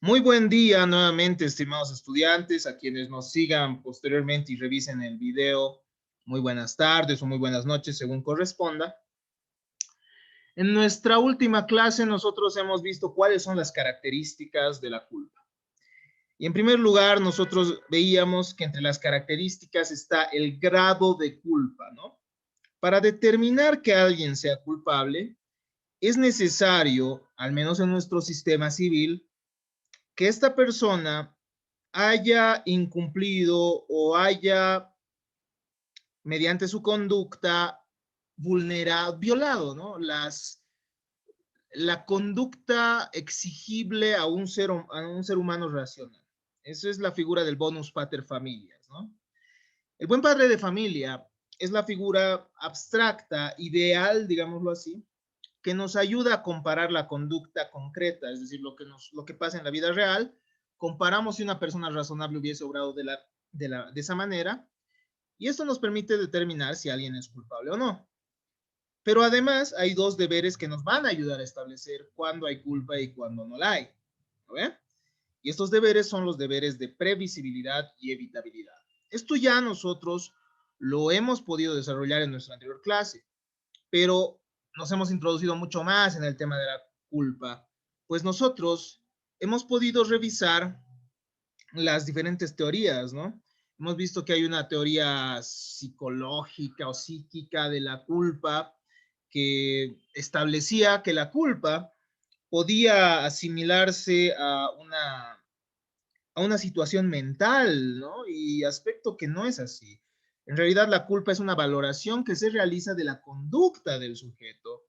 Muy buen día nuevamente, estimados estudiantes, a quienes nos sigan posteriormente y revisen el video. Muy buenas tardes o muy buenas noches, según corresponda. En nuestra última clase nosotros hemos visto cuáles son las características de la culpa. Y en primer lugar, nosotros veíamos que entre las características está el grado de culpa, ¿no? Para determinar que alguien sea culpable, es necesario, al menos en nuestro sistema civil, que esta persona haya incumplido o haya, mediante su conducta, violado, ¿no? La conducta exigible a un ser humano racional. Esa es la figura del bonus pater familias, ¿no? El buen padre de familia es la figura abstracta, ideal, digámoslo así, que nos ayuda a comparar la conducta concreta, es decir, lo que pasa en la vida real, comparamos si una persona razonable hubiese obrado de esa manera, y esto nos permite determinar si alguien es culpable o no. Pero además hay dos deberes que nos van a ayudar a establecer cuándo hay culpa y cuándo no la hay. ¿No ve? Y estos deberes son los deberes de previsibilidad y evitabilidad. Esto ya nosotros lo hemos podido desarrollar en nuestra anterior clase, pero nos hemos introducido mucho más en el tema de la culpa, pues nosotros hemos podido revisar las diferentes teorías, ¿no? Hemos visto que hay una teoría psicológica o psíquica de la culpa que establecía que la culpa podía asimilarse a una situación mental, ¿no? Y aspecto que no es así. En realidad, la culpa es una valoración que se realiza de la conducta del sujeto.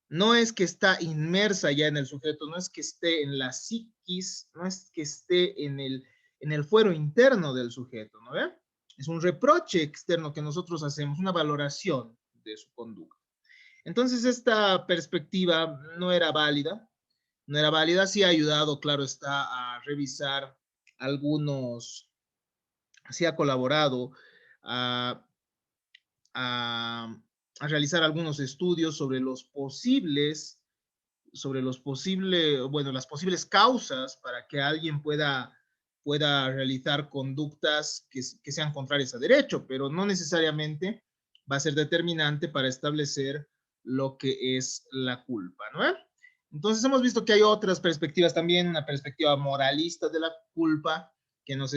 No es que está inmersa ya en el sujeto, no es que esté en la psiquis, no es que esté en el fuero interno del sujeto, ¿no ve? Es un reproche externo que nosotros hacemos, una valoración de su conducta. Entonces, esta perspectiva no era válida, sí ha ayudado, claro está, a revisar algunos, sí ha colaborado a, a, a realizar algunos estudios bueno, las posibles causas para que alguien pueda realizar conductas que sean contrarias a derecho, pero no necesariamente va a ser determinante para establecer lo que es la culpa, ¿no? Entonces hemos visto que hay otras perspectivas también, una perspectiva moralista de la culpa que nos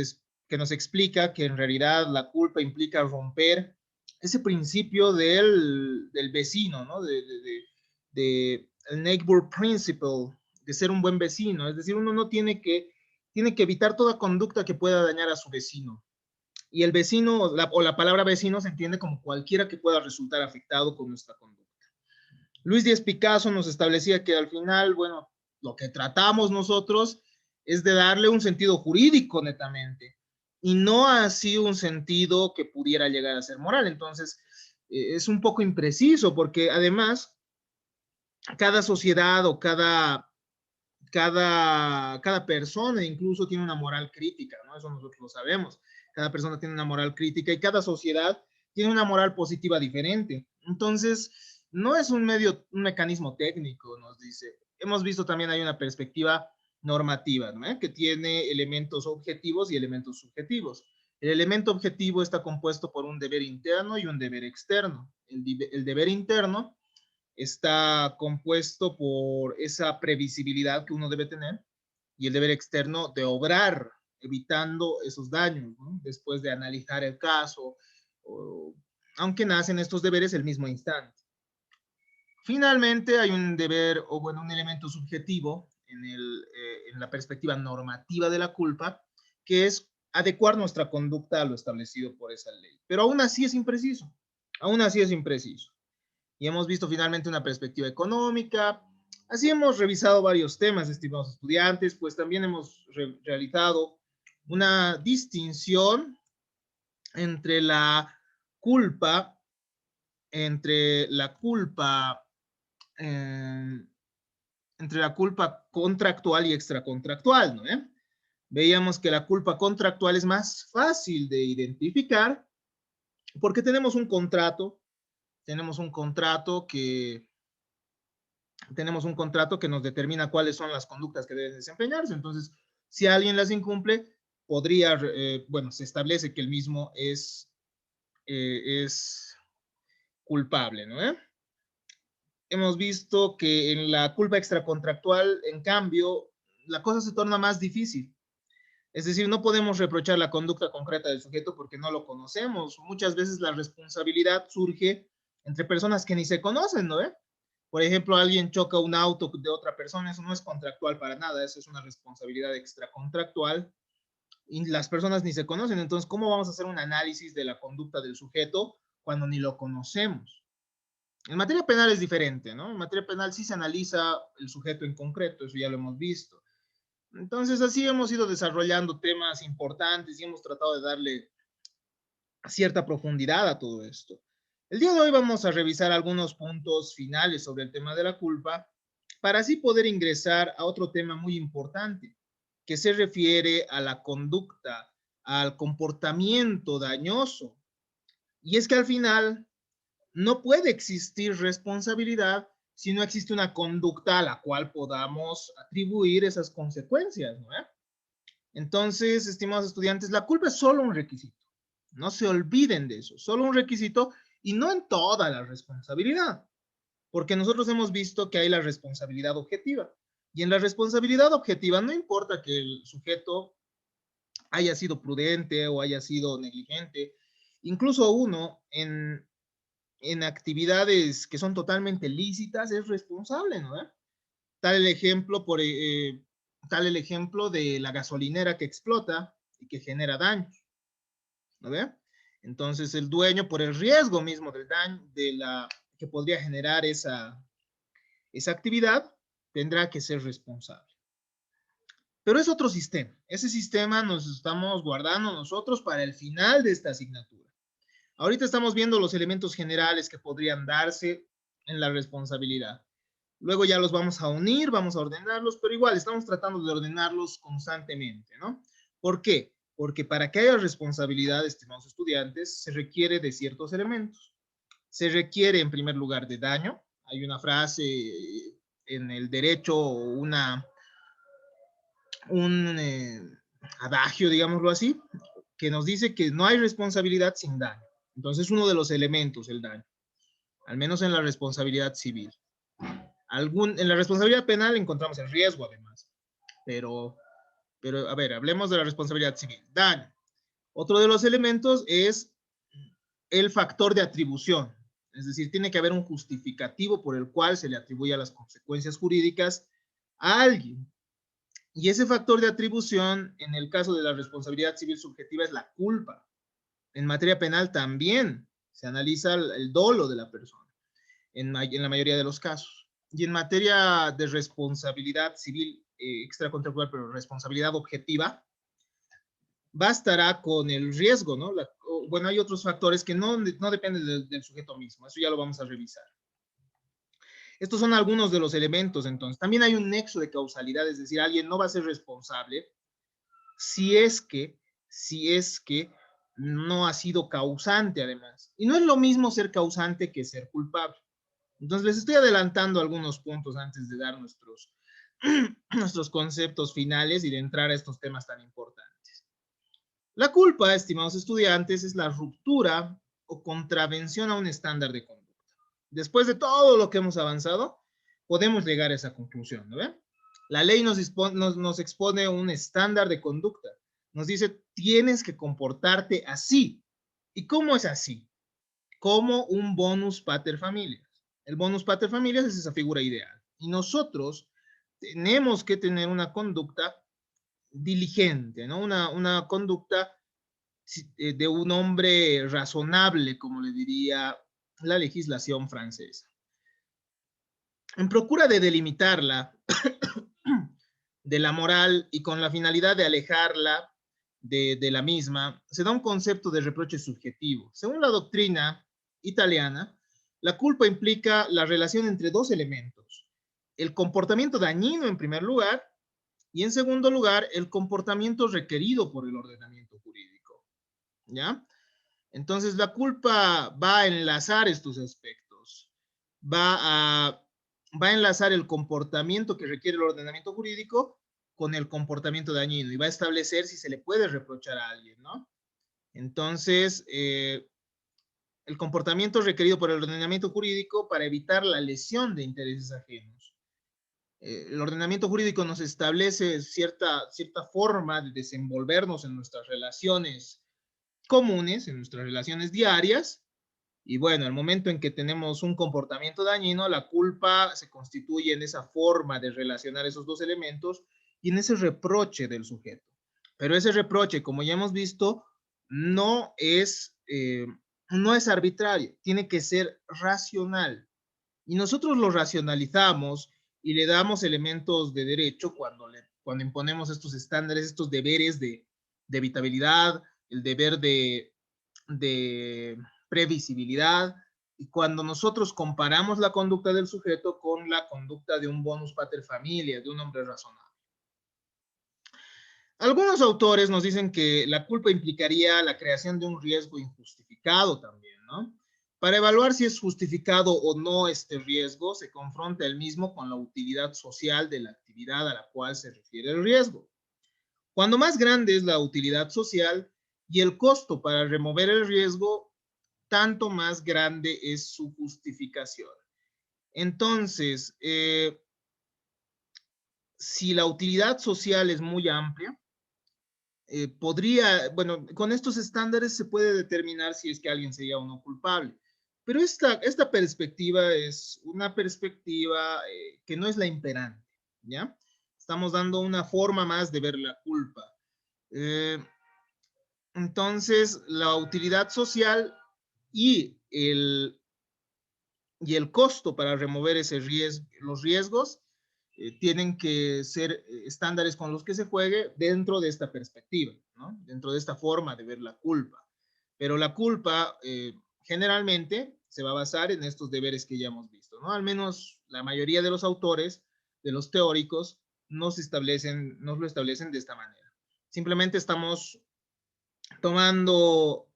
explica que en realidad la culpa implica romper ese principio del vecino, ¿no? De el neighbor principle, de ser un buen vecino. Es decir, uno no tiene que evitar toda conducta que pueda dañar a su vecino. Y el vecino o la palabra vecino se entiende como cualquiera que pueda resultar afectado con nuestra conducta. Luis Díaz Picasso nos establecía que al final, bueno, lo que tratamos nosotros es de darle un sentido jurídico netamente y no así un sentido que pudiera llegar a ser moral. Entonces, es un poco impreciso porque además cada sociedad o cada persona incluso tiene una moral crítica, ¿no? Eso nosotros lo sabemos. Cada persona tiene una moral crítica y cada sociedad tiene una moral positiva diferente. Entonces, no es un mecanismo técnico, nos dice. Hemos visto también hay una perspectiva normativa, ¿no? Que tiene elementos objetivos y elementos subjetivos. El elemento objetivo está compuesto por un deber interno y un deber externo. El deber interno está compuesto por esa previsibilidad que uno debe tener y el deber externo de obrar evitando esos daños, ¿no? Después de analizar el caso, o, aunque nacen estos deberes el mismo instante. Finalmente hay un deber o bueno, un elemento subjetivo en la perspectiva normativa de la culpa, que es adecuar nuestra conducta a lo establecido por esa ley. Pero aún así es impreciso, aún así es impreciso. Y hemos visto finalmente una perspectiva económica. Así hemos revisado varios temas, estimados estudiantes, pues también hemos realizado una distinción entre culpa, entre la culpa, eh, entre la culpa contractual y extracontractual, ¿no? Veíamos que la culpa contractual es más fácil de identificar porque tenemos un contrato que tenemos un contrato que nos determina cuáles son las conductas que deben desempeñarse. Entonces, si alguien las incumple, podría, bueno, se establece que el mismo es culpable, ¿no? Hemos visto que en la culpa extracontractual, en cambio, la cosa se torna más difícil. Es decir, no podemos reprochar la conducta concreta del sujeto porque no lo conocemos. Muchas veces la responsabilidad surge entre personas que ni se conocen, ¿no? Por ejemplo, alguien choca un auto de otra persona, eso no es contractual para nada, eso es una responsabilidad extracontractual y las personas ni se conocen. Entonces, ¿cómo vamos a hacer un análisis de la conducta del sujeto cuando ni lo conocemos? En materia penal es diferente, ¿no? En materia penal sí se analiza el sujeto en concreto, eso ya lo hemos visto. Entonces, así hemos ido desarrollando temas importantes y hemos tratado de darle cierta profundidad a todo esto. El día de hoy vamos a revisar algunos puntos finales sobre el tema de la culpa para así poder ingresar a otro tema muy importante que se refiere a la conducta, al comportamiento dañoso. Y es que al final no puede existir responsabilidad si no existe una conducta a la cual podamos atribuir esas consecuencias, ¿no? Entonces, estimados estudiantes, la culpa es solo un requisito. No se olviden de eso, solo un requisito y no en toda la responsabilidad, porque nosotros hemos visto que hay la responsabilidad objetiva. Y en la responsabilidad objetiva no importa que el sujeto haya sido prudente o haya sido negligente, incluso uno en actividades que son totalmente lícitas es responsable, ¿no? Tal el ejemplo, tal el ejemplo de la gasolinera que explota y que genera daños, ¿no ve? Entonces el dueño, por el riesgo mismo del daño, que podría generar esa actividad, tendrá que ser responsable. Pero es otro sistema. Ese sistema nos estamos guardando nosotros para el final de esta asignatura. Ahorita estamos viendo los elementos generales que podrían darse en la responsabilidad. Luego ya los vamos a unir, vamos a ordenarlos, pero igual estamos tratando de ordenarlos constantemente, ¿no? ¿Por qué? Porque para que haya responsabilidad, estimados estudiantes, se requiere de ciertos elementos. Se requiere, en primer lugar, de daño. Hay una frase en el derecho, un adagio, digámoslo así, que nos dice que no hay responsabilidad sin daño. Entonces, uno de los elementos, el daño, al menos en la responsabilidad civil. En la responsabilidad penal encontramos el riesgo, además, pero, a ver, hablemos de la responsabilidad civil. Daño. Otro de los elementos es el factor de atribución, es decir, tiene que haber un justificativo por el cual se le atribuya las consecuencias jurídicas a alguien. Y ese factor de atribución, en el caso de la responsabilidad civil subjetiva, es la culpa. En materia penal también se analiza el dolo de la persona, en la mayoría de los casos. Y en materia de responsabilidad civil extracontractual, pero responsabilidad objetiva, bastará con el riesgo, ¿no? Bueno, hay otros factores que no dependen del sujeto mismo, eso ya lo vamos a revisar. Estos son algunos de los elementos, entonces. También hay un nexo de causalidad, es decir, alguien no va a ser responsable si es que no ha sido causante, además. Y no es lo mismo ser causante que ser culpable. Entonces, les estoy adelantando algunos puntos antes de dar nuestros conceptos finales y de entrar a estos temas tan importantes. La culpa, estimados estudiantes, es la ruptura o contravención a un estándar de conducta. Después de todo lo que hemos avanzado, podemos llegar a esa conclusión, ¿no ven? La ley nos expone un estándar de conducta. Nos dice, tienes que comportarte así. ¿Y cómo es así? Como un bonus pater familias. El bonus pater familias es esa figura ideal. Y nosotros tenemos que tener una conducta diligente, ¿no? Una conducta de un hombre razonable, como le diría la legislación francesa. En procura de delimitarla de la moral y con la finalidad de alejarla de la misma, se da un concepto de reproche subjetivo. Según la doctrina italiana, la culpa implica la relación entre dos elementos. El comportamiento dañino en primer lugar y en segundo lugar el comportamiento requerido por el ordenamiento jurídico. ¿Ya? Entonces la culpa va a enlazar estos aspectos, va a va a enlazar el comportamiento que requiere el ordenamiento jurídico con el comportamiento dañino y va a establecer si se le puede reprochar a alguien, ¿no? Entonces, el comportamiento requerido por el ordenamiento jurídico para evitar la lesión de intereses ajenos. El ordenamiento jurídico nos establece cierta forma de desenvolvernos en nuestras relaciones comunes, en nuestras relaciones diarias, y bueno, al momento en que tenemos un comportamiento dañino, la culpa se constituye en esa forma de relacionar esos dos elementos y en ese reproche del sujeto. Pero ese reproche, como ya hemos visto, no es arbitrario, tiene que ser racional. Y nosotros lo racionalizamos y le damos elementos de derecho cuando imponemos estos estándares, estos deberes de evitabilidad, el deber de previsibilidad, y cuando nosotros comparamos la conducta del sujeto con la conducta de un bonus pater familia, de un hombre razonable. Algunos autores nos dicen que la culpa implicaría la creación de un riesgo injustificado también, ¿no? Para evaluar si es justificado o no este riesgo, se confronta el mismo con la utilidad social de la actividad a la cual se refiere el riesgo. Cuando más grande es la utilidad social y el costo para remover el riesgo, tanto más grande es su justificación. Entonces, si la utilidad social es muy amplia, bueno, con estos estándares se puede determinar si es que alguien sería o no culpable. Pero esta perspectiva es una perspectiva que no es la imperante, ¿ya? Estamos dando una forma más de ver la culpa. Entonces, la utilidad social y el costo para remover los riesgos tienen que ser estándares con los que se juegue dentro de esta perspectiva, ¿no? Dentro de esta forma de ver la culpa. Pero la culpa generalmente se va a basar en estos deberes que ya hemos visto, ¿no? Al menos la mayoría de los autores, de los teóricos, nos lo establecen de esta manera. Simplemente estamos tomando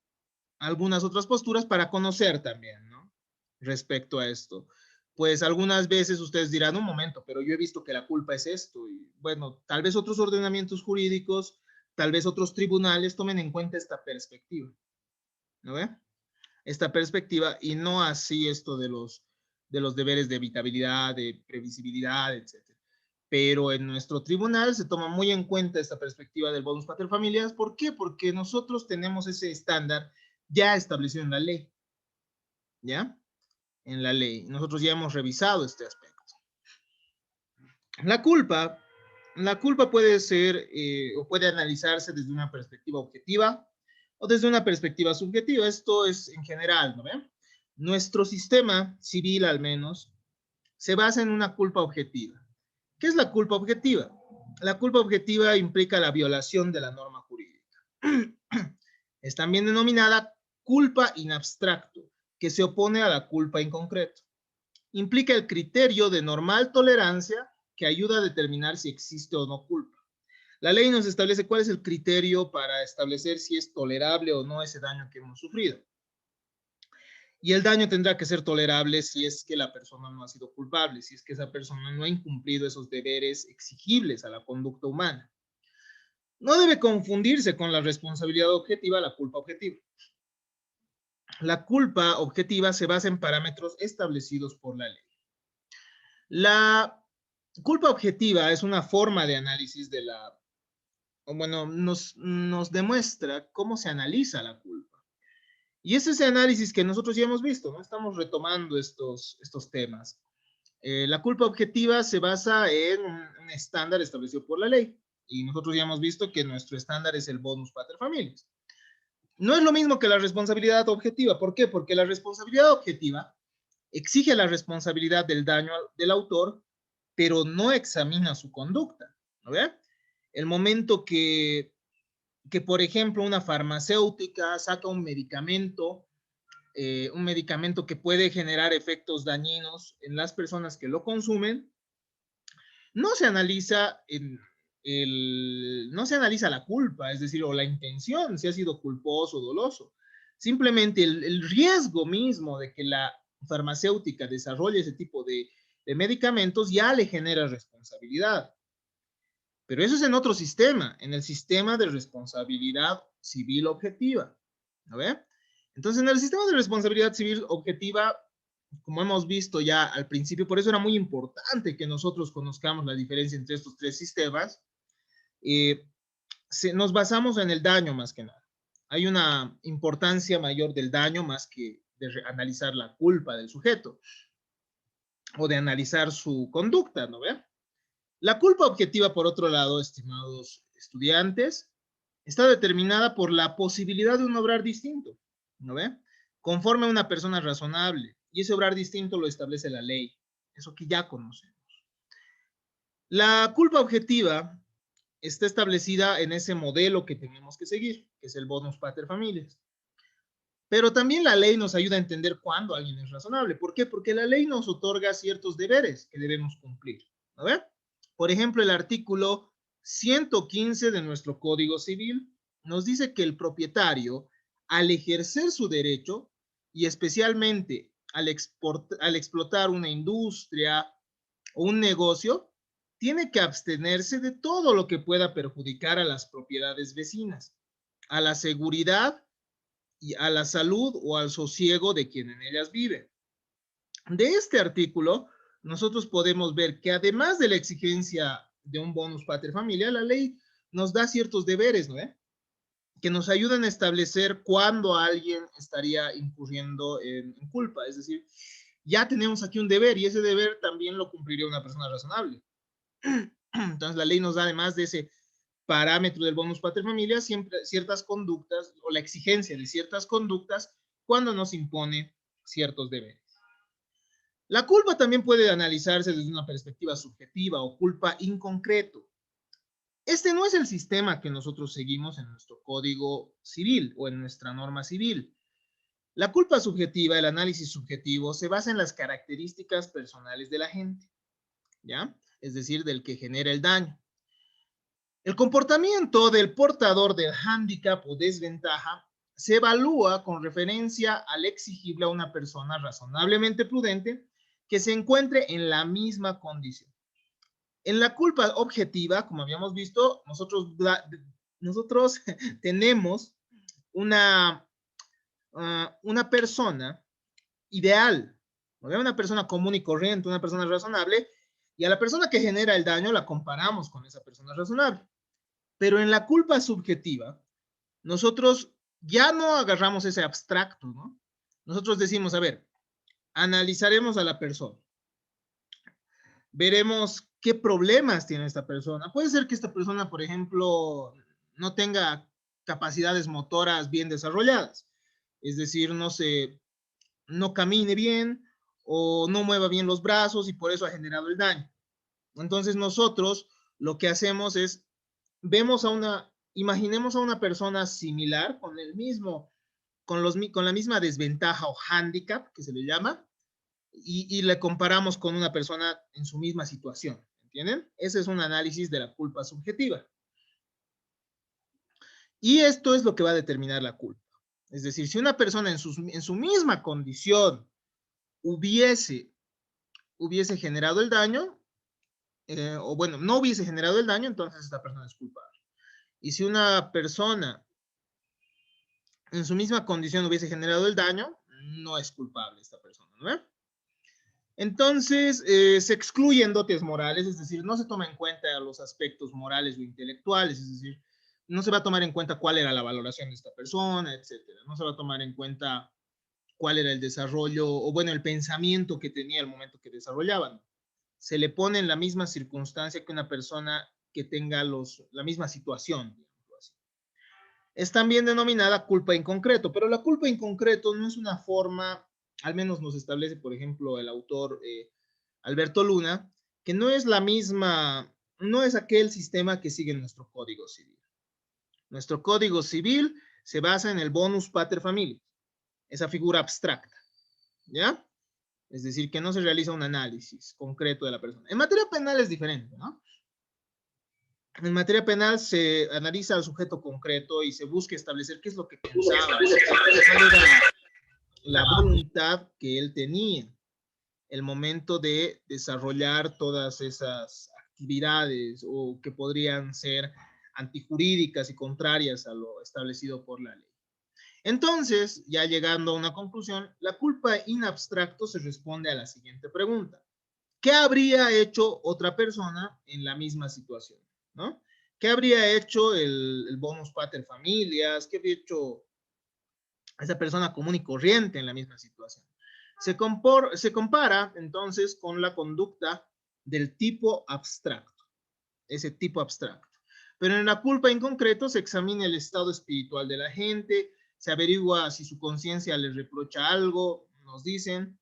algunas otras posturas para conocer también, ¿no? Respecto a esto. Pues algunas veces ustedes dirán, un momento, pero yo he visto que la culpa es esto. Y bueno, tal vez otros ordenamientos jurídicos, tal vez otros tribunales tomen en cuenta esta perspectiva, ¿no ve? Esta perspectiva y no así esto de los deberes de evitabilidad, de previsibilidad, etc. Pero en nuestro tribunal se toma muy en cuenta esta perspectiva del bonus pater familias. ¿Por qué? Porque nosotros tenemos ese estándar ya establecido en la ley, ¿ya? En la ley. Nosotros ya hemos revisado este aspecto. La culpa puede ser o puede analizarse desde una perspectiva objetiva o desde una perspectiva subjetiva. Esto es en general, ¿no ven? Nuestro sistema civil, al menos, se basa en una culpa objetiva. ¿Qué es la culpa objetiva? La culpa objetiva implica la violación de la norma jurídica. Es también denominada culpa in abstracto, que se opone a la culpa en concreto. Implica el criterio de normal tolerancia que ayuda a determinar si existe o no culpa. La ley nos establece cuál es el criterio para establecer si es tolerable o no ese daño que hemos sufrido. Y el daño tendrá que ser tolerable si es que la persona no ha sido culpable, si es que esa persona no ha incumplido esos deberes exigibles a la conducta humana. No debe confundirse con la responsabilidad objetiva, la culpa objetiva. La culpa objetiva se basa en parámetros establecidos por la ley. La culpa objetiva es una forma de análisis de bueno, nos demuestra cómo se analiza la culpa. Y es ese análisis que nosotros ya hemos visto, ¿no? Estamos retomando estos temas. La culpa objetiva se basa en un estándar establecido por la ley. Y nosotros ya hemos visto que nuestro estándar es el bonus pater familias. No es lo mismo que la responsabilidad objetiva. ¿Por qué? Porque la responsabilidad objetiva exige la responsabilidad del daño del autor, pero no examina su conducta, ¿no ve? El momento que, por ejemplo, una farmacéutica saca un medicamento que puede generar efectos dañinos en las personas que lo consumen, no se analiza no se analiza la culpa, es decir, o la intención, si ha sido culposo o doloso. Simplemente el riesgo mismo de que la farmacéutica desarrolle ese tipo de de medicamentos, ya le genera responsabilidad. Pero eso es en otro sistema, en el sistema de responsabilidad civil objetiva. ¿No ve? Entonces, en el sistema de responsabilidad civil objetiva, como hemos visto ya al principio, por eso era muy importante que nosotros conozcamos la diferencia entre estos tres sistemas, nos basamos en el daño más que nada. Hay una importancia mayor del daño más que de analizar la culpa del sujeto o de analizar su conducta, ¿no ve? La culpa objetiva, por otro lado, estimados estudiantes, está determinada por la posibilidad de un obrar distinto, ¿no ve? Conforme a una persona razonable, y ese obrar distinto lo establece la ley, eso que ya conocemos. La culpa objetiva está establecida en ese modelo que tenemos que seguir, que es el bonus pater familias. Pero también la ley nos ayuda a entender cuándo alguien es razonable. ¿Por qué? Porque la ley nos otorga ciertos deberes que debemos cumplir, ¿no ve? Por ejemplo, el artículo 115 de nuestro Código Civil nos dice que el propietario, al ejercer su derecho, y especialmente al explotar una industria o un negocio, tiene que abstenerse de todo lo que pueda perjudicar a las propiedades vecinas, a la seguridad y a la salud o al sosiego de quien en ellas vive. De este artículo, nosotros podemos ver que además de la exigencia de un bonus pater familia, la ley nos da ciertos deberes, ¿no? Que nos ayudan a establecer cuándo alguien estaría incurriendo en culpa. Es decir, ya tenemos aquí un deber y ese deber también lo cumpliría una persona razonable. Entonces, la ley nos da, además de ese parámetro del bonus pater familia, siempre ciertas conductas o la exigencia de ciertas conductas cuando nos impone ciertos deberes. La culpa también puede analizarse desde una perspectiva subjetiva o culpa inconcreto. Este no es el sistema que nosotros seguimos en nuestro código civil o en nuestra norma civil. La culpa subjetiva, el análisis subjetivo, se basa en las características personales de la gente, ¿ya? Es decir, del que genera el daño. El comportamiento del portador del hándicap o desventaja se evalúa con referencia al exigible a una persona razonablemente prudente que se encuentre en la misma condición. En la culpa objetiva, como habíamos visto, nosotros tenemos una persona ideal, una persona común y corriente, una persona razonable, y a la persona que genera el daño la comparamos con esa persona razonable. Pero en la culpa subjetiva, nosotros ya no agarramos ese abstracto, ¿no? Nosotros decimos, a ver, analizaremos a la persona. Veremos qué problemas tiene esta persona. Puede ser que esta persona, por ejemplo, no tenga capacidades motoras bien desarrolladas. Es decir, no camine bien o no mueva bien los brazos y por eso ha generado el daño. Entonces nosotros lo que hacemos es, imaginemos a una persona similar con la misma desventaja o hándicap que se le llama, y le comparamos con una persona en su misma situación, ¿entienden? Ese es un análisis de la culpa subjetiva. Y esto es lo que va a determinar la culpa. Es decir, si una persona en su misma condición hubiese generado el daño, o bueno, no hubiese generado el daño, entonces esta persona es culpable. Y si una persona en su misma condición hubiese generado el daño, no es culpable esta persona, ¿no? Entonces, se excluyen dotes morales, es decir, no se toma en cuenta los aspectos morales o intelectuales, es decir, no se va a tomar en cuenta cuál era la valoración de esta persona, etcétera. No se va a tomar en cuenta cuál era el desarrollo, o bueno, el pensamiento que tenía al momento que desarrollaban. Se le pone en la misma circunstancia que una persona que tenga la misma situación, digamos así. Es también denominada culpa en concreto, pero la culpa en concreto no es una forma, al menos nos establece, por ejemplo, el autor Alberto Luna, que no es la misma, no es aquel sistema que sigue nuestro Código Civil. Nuestro Código Civil se basa en el bonus pater familias, esa figura abstracta, ¿ya? Es decir, que no se realiza un análisis concreto de la persona. En materia penal es diferente, ¿no? En materia penal se analiza al sujeto concreto y se busca establecer qué es lo que pensaba, cuál era la voluntad que él tenía. el momento de desarrollar todas esas actividades o que podrían ser antijurídicas y contrarias a lo establecido por la ley. Entonces, ya llegando a una conclusión, la culpa in abstracto se responde a la siguiente pregunta. ¿Qué habría hecho otra persona en la misma situación? ¿No? ¿Qué habría hecho el bonus pater familias? ¿Qué habría hecho esa persona común y corriente en la misma situación? Se compara entonces con la conducta del tipo abstracto, ese tipo abstracto. Pero en la culpa en concreto se examina el estado espiritual de la gente, se averigua si su conciencia le reprocha algo, nos dicen.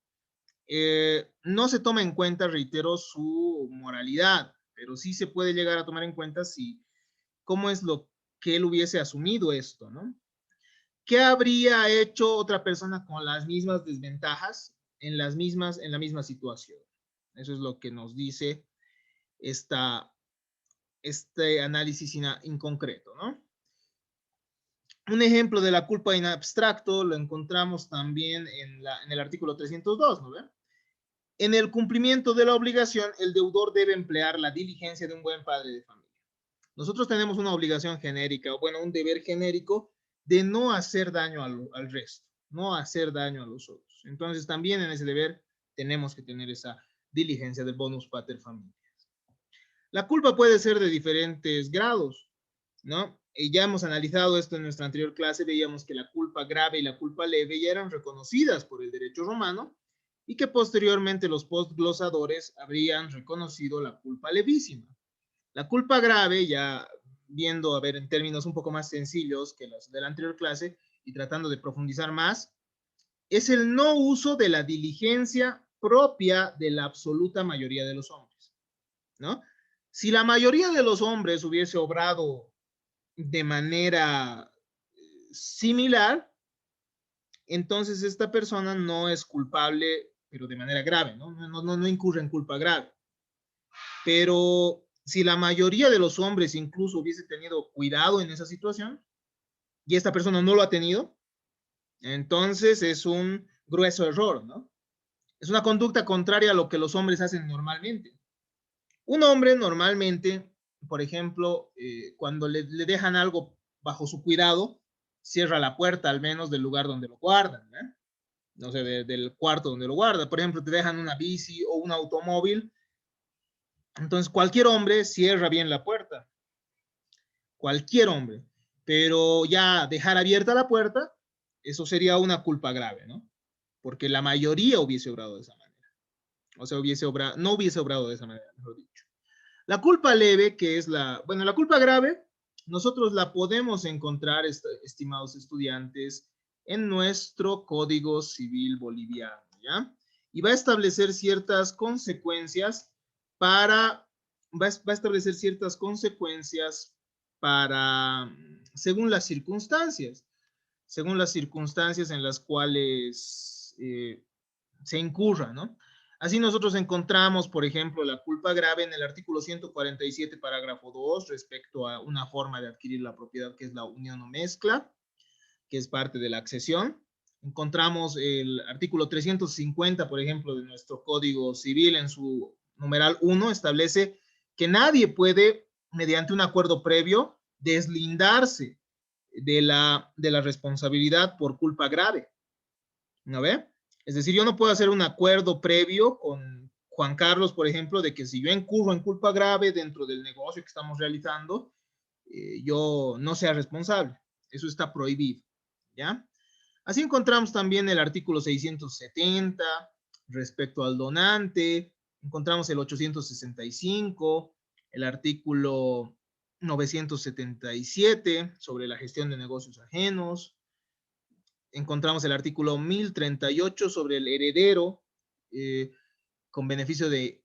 No se toma en cuenta, reitero, su moralidad, pero sí se puede llegar a tomar en cuenta si, cómo es lo que él hubiese asumido esto, ¿no? ¿Qué habría hecho otra persona con las mismas desventajas en la misma situación? Eso es lo que nos dice este análisis in concreto, ¿no? Un ejemplo de la culpa en abstracto lo encontramos también en el artículo 302, ¿no ve? En el cumplimiento de la obligación, el deudor debe emplear la diligencia de un buen padre de familia. Nosotros tenemos una obligación genérica, o bueno, un deber genérico de no hacer daño al resto, no hacer daño a los otros. Entonces, también en ese deber tenemos que tener esa diligencia del bonus pater familias. La culpa puede ser de diferentes grados, ¿no? Y ya hemos analizado esto en nuestra anterior clase, veíamos que la culpa grave y la culpa leve ya eran reconocidas por el derecho romano y que posteriormente los postglosadores habrían reconocido la culpa levísima. La culpa grave, ya viendo, a ver, en términos un poco más sencillos que los de la anterior clase y tratando de profundizar más, es el no uso de la diligencia propia de la absoluta mayoría de los hombres, ¿no? Si la mayoría de los hombres hubiese obrado de manera similar, entonces esta persona no es culpable, pero de manera grave, ¿no? No incurre en culpa grave. Pero si la mayoría de los hombres incluso hubiese tenido cuidado en esa situación y esta persona no lo ha tenido, entonces es un grueso error, ¿no? Es una conducta contraria a lo que los hombres hacen normalmente. Un hombre normalmente, por ejemplo, cuando le dejan algo bajo su cuidado, cierra la puerta al menos del lugar donde lo guardan, ¿eh? No sé, del cuarto donde lo guarda. Por ejemplo, te dejan una bici o un automóvil, entonces cualquier hombre cierra bien la puerta, cualquier hombre, pero ya dejar abierta la puerta, eso sería una culpa grave, ¿no? Porque la mayoría hubiese obrado de esa manera, o sea, no hubiese obrado de esa manera, mejor dicho. La culpa leve, que es bueno, la culpa grave, nosotros la podemos encontrar, estimados estudiantes, en nuestro Código Civil Boliviano, ¿ya? Y va a establecer ciertas consecuencias va a establecer ciertas consecuencias según las circunstancias en las cuales se incurra, ¿no? Así nosotros encontramos, por ejemplo, la culpa grave en el artículo 147, parágrafo 2, respecto a una forma de adquirir la propiedad que es la unión o mezcla, que es parte de la accesión. Encontramos el artículo 350, por ejemplo, de nuestro Código Civil, en su numeral 1, establece que nadie puede, mediante un acuerdo previo, deslindarse de la responsabilidad por culpa grave. ¿No ve? Es decir, yo no puedo hacer un acuerdo previo con Juan Carlos, por ejemplo, de que si yo incurro en culpa grave dentro del negocio que estamos realizando, yo no sea responsable. Eso está prohibido, ¿ya? Así encontramos también el artículo 670 respecto al donante, encontramos el 865, el artículo 977 sobre la gestión de negocios ajenos, encontramos el artículo 1038 sobre el heredero con beneficio de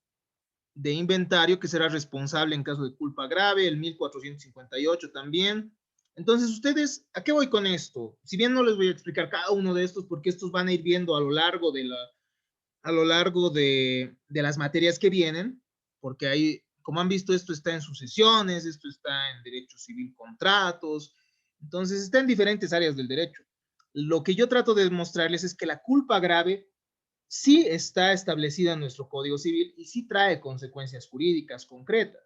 inventario que será responsable en caso de culpa grave, el 1458 también. Entonces, ustedes, ¿a qué voy con esto? Si bien no les voy a explicar cada uno de estos, porque estos van a ir viendo a lo largo de las materias que vienen, porque ahí, como han visto, esto está en sucesiones, esto está en derecho civil, contratos, entonces está en diferentes áreas del derecho. Lo que yo trato de demostrarles es que la culpa grave sí está establecida en nuestro Código Civil y sí trae consecuencias jurídicas concretas.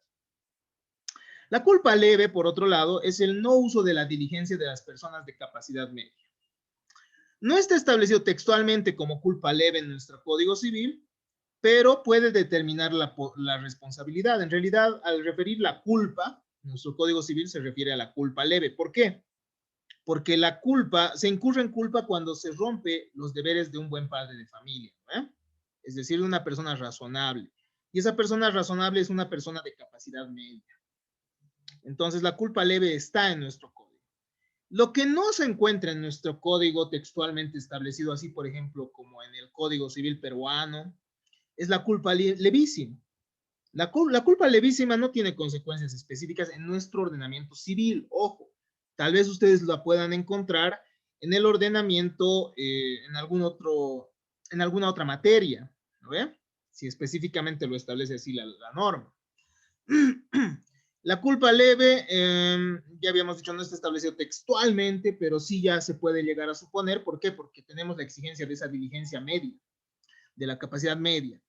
La culpa leve, por otro lado, es el no uso de la diligencia de las personas de capacidad media. No está establecido textualmente como culpa leve en nuestro Código Civil, pero puede determinar la responsabilidad. En realidad, al referir la culpa, nuestro Código Civil se refiere a la culpa leve. ¿Por qué? Porque la culpa, se incurre en culpa cuando se rompe los deberes de un buen padre de familia, ¿eh? Es decir, de una persona razonable. Y esa persona razonable es una persona de capacidad media. Entonces, la culpa leve está en nuestro código. Lo que no se encuentra en nuestro código textualmente establecido, así por ejemplo como en el Código Civil peruano, es la culpa levísima. La culpa levísima no tiene consecuencias específicas en nuestro ordenamiento civil. Ojo, tal vez ustedes la puedan encontrar en el ordenamiento, en alguna otra materia, ¿no ve? Si específicamente lo establece así la norma. La culpa leve, ya habíamos dicho, no está establecido textualmente, pero sí ya se puede llegar a suponer. ¿Por qué? Porque tenemos la exigencia de esa diligencia media, de la capacidad media.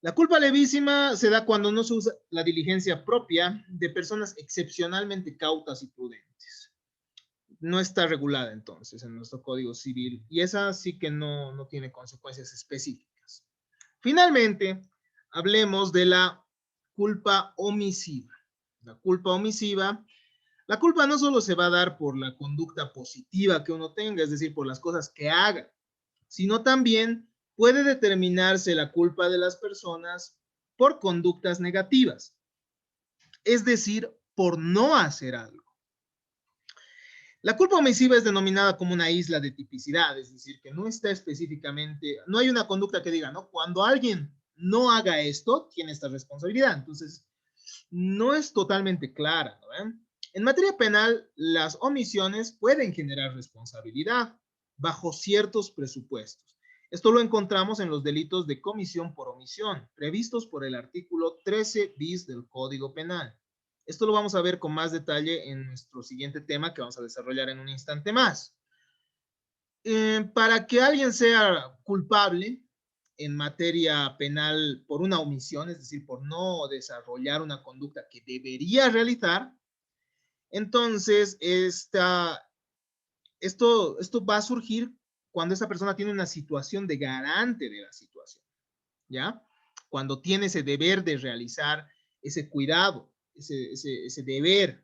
La culpa levísima se da cuando no se usa la diligencia propia de personas excepcionalmente cautas y prudentes. No está regulada entonces en nuestro Código Civil y esa sí que no tiene consecuencias específicas. Finalmente, hablemos de la culpa omisiva. La culpa omisiva, la culpa no solo se va a dar por la conducta positiva que uno tenga, es decir, por las cosas que haga, sino también puede determinarse la culpa de las personas por conductas negativas, es decir, por no hacer algo. La culpa omisiva es denominada como una isla de tipicidad, es decir, que no está específicamente, no hay una conducta que diga, ¿no? Cuando alguien no haga esto, tiene esta responsabilidad. Entonces, no es totalmente clara, ¿no? En materia penal, las omisiones pueden generar responsabilidad bajo ciertos presupuestos. Esto lo encontramos en los delitos de comisión por omisión, previstos por el artículo 13 bis del Código Penal. Esto lo vamos a ver con más detalle en nuestro siguiente tema que vamos a desarrollar en un instante más. Para que alguien sea culpable en materia penal por una omisión, es decir, por no desarrollar una conducta que debería realizar, entonces esto va a surgir cuando esa persona tiene una situación de garante de la situación, ¿ya? Cuando tiene ese deber de realizar ese cuidado, ese deber.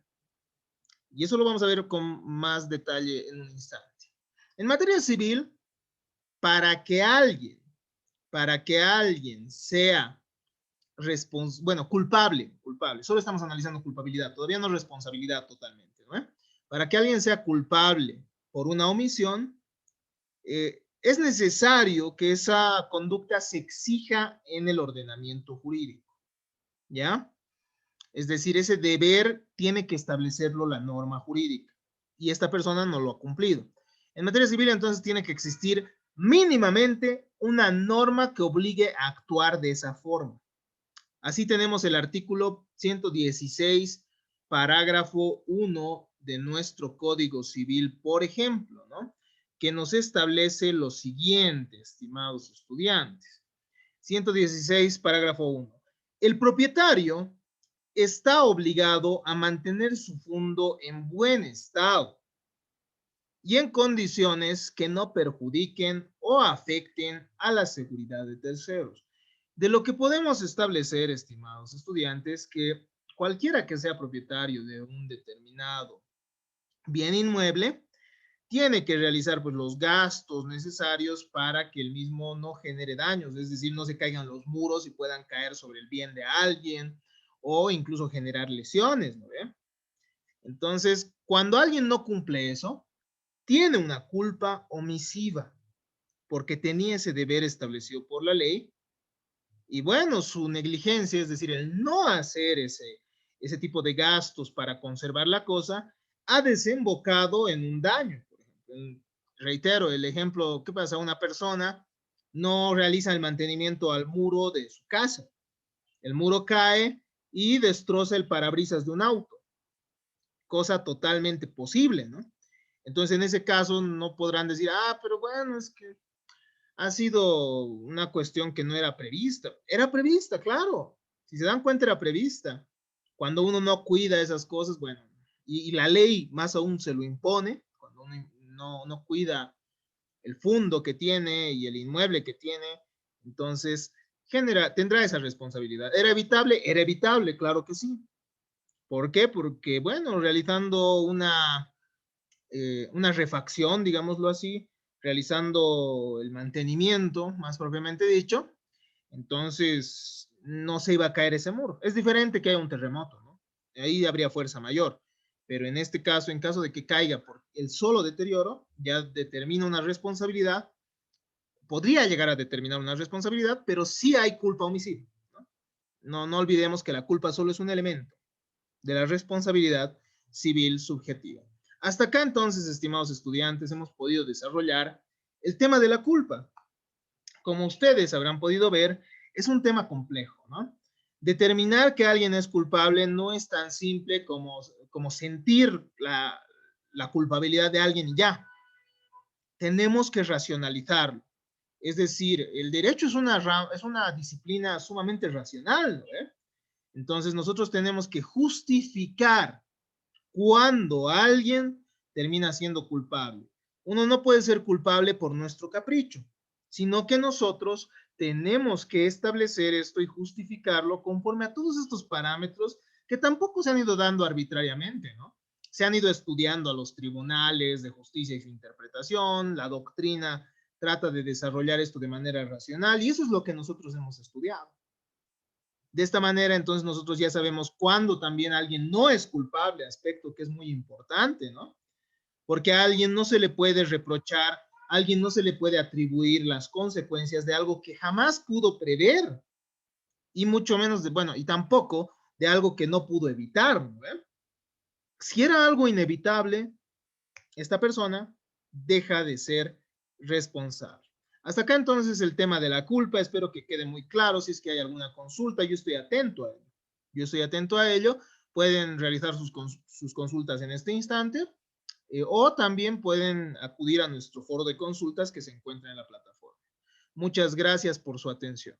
Y eso lo vamos a ver con más detalle en un instante. En materia civil, para que alguien sea culpable, solo estamos analizando culpabilidad, todavía no responsabilidad totalmente, ¿no? Para que alguien sea culpable por una omisión, es necesario que esa conducta se exija en el ordenamiento jurídico, ¿ya? Es decir, ese deber tiene que establecerlo la norma jurídica y esta persona no lo ha cumplido. En materia civil, entonces, tiene que existir mínimamente una norma que obligue a actuar de esa forma. Así tenemos el artículo 116, parágrafo 1 de nuestro Código Civil, por ejemplo, ¿no? Que nos establece lo siguiente, estimados estudiantes. 116, parágrafo 1. El propietario está obligado a mantener su fondo en buen estado y en condiciones que no perjudiquen o afecten a la seguridad de terceros. De lo que podemos establecer, estimados estudiantes, que cualquiera que sea propietario de un determinado bien inmueble tiene que realizar pues, los gastos necesarios para que el mismo no genere daños, es decir, no se caigan los muros y puedan caer sobre el bien de alguien o incluso generar lesiones, ¿no ve? Entonces, cuando alguien no cumple eso, tiene una culpa omisiva porque tenía ese deber establecido por la ley y bueno, su negligencia, es decir, el no hacer ese tipo de gastos para conservar la cosa, ha desembocado en un daño. Por ejemplo, reitero el ejemplo, ¿qué pasa? Una persona no realiza el mantenimiento al muro de su casa. El muro cae y destroza el parabrisas de un auto, cosa totalmente posible, ¿no? Entonces, en ese caso, no podrán decir, pero bueno, es que ha sido una cuestión que no era prevista. Era prevista, claro. Si se dan cuenta, era prevista. Cuando uno no cuida esas cosas, bueno, y la ley más aún se lo impone, cuando uno no cuida el fondo que tiene y el inmueble que tiene, entonces tendrá esa responsabilidad. ¿Era evitable? Era evitable, claro que sí. ¿Por qué? Porque, bueno, realizando una refacción, digámoslo así, realizando el mantenimiento, más propiamente dicho, entonces no se iba a caer ese muro. Es diferente que haya un terremoto, ¿no? Ahí habría fuerza mayor. Pero en este caso, en caso de que caiga por el solo deterioro, ya determina una responsabilidad, podría llegar a determinar una responsabilidad, pero sí hay culpa homicidio. No olvidemos que la culpa solo es un elemento de la responsabilidad civil subjetiva. Hasta acá entonces, estimados estudiantes, hemos podido desarrollar el tema de la culpa. Como ustedes habrán podido ver, es un tema complejo, ¿no? Determinar que alguien es culpable no es tan simple como sentir la culpabilidad de alguien y ya. Tenemos que racionalizarlo. Es decir, el derecho es una disciplina sumamente racional, ¿no? Entonces nosotros tenemos que justificar cuando alguien termina siendo culpable. Uno no puede ser culpable por nuestro capricho, sino que nosotros tenemos que establecer esto y justificarlo conforme a todos estos parámetros que tampoco se han ido dando arbitrariamente, ¿no? Se han ido estudiando a los tribunales de justicia y su interpretación, la doctrina trata de desarrollar esto de manera racional y eso es lo que nosotros hemos estudiado. De esta manera, entonces nosotros ya sabemos cuándo también alguien no es culpable, aspecto que es muy importante, ¿no? Porque a alguien no se le puede reprochar, a alguien no se le puede atribuir las consecuencias de algo que jamás pudo prever, y mucho menos bueno, y tampoco de algo que no pudo evitar, ¿no? Si era algo inevitable, esta persona deja de ser responsable. Hasta acá entonces el tema de la culpa, espero que quede muy claro si es que hay alguna consulta, yo estoy atento a ello. Yo estoy atento a ello, pueden realizar sus consultas en este instante o también pueden acudir a nuestro foro de consultas que se encuentra en la plataforma. Muchas gracias por su atención.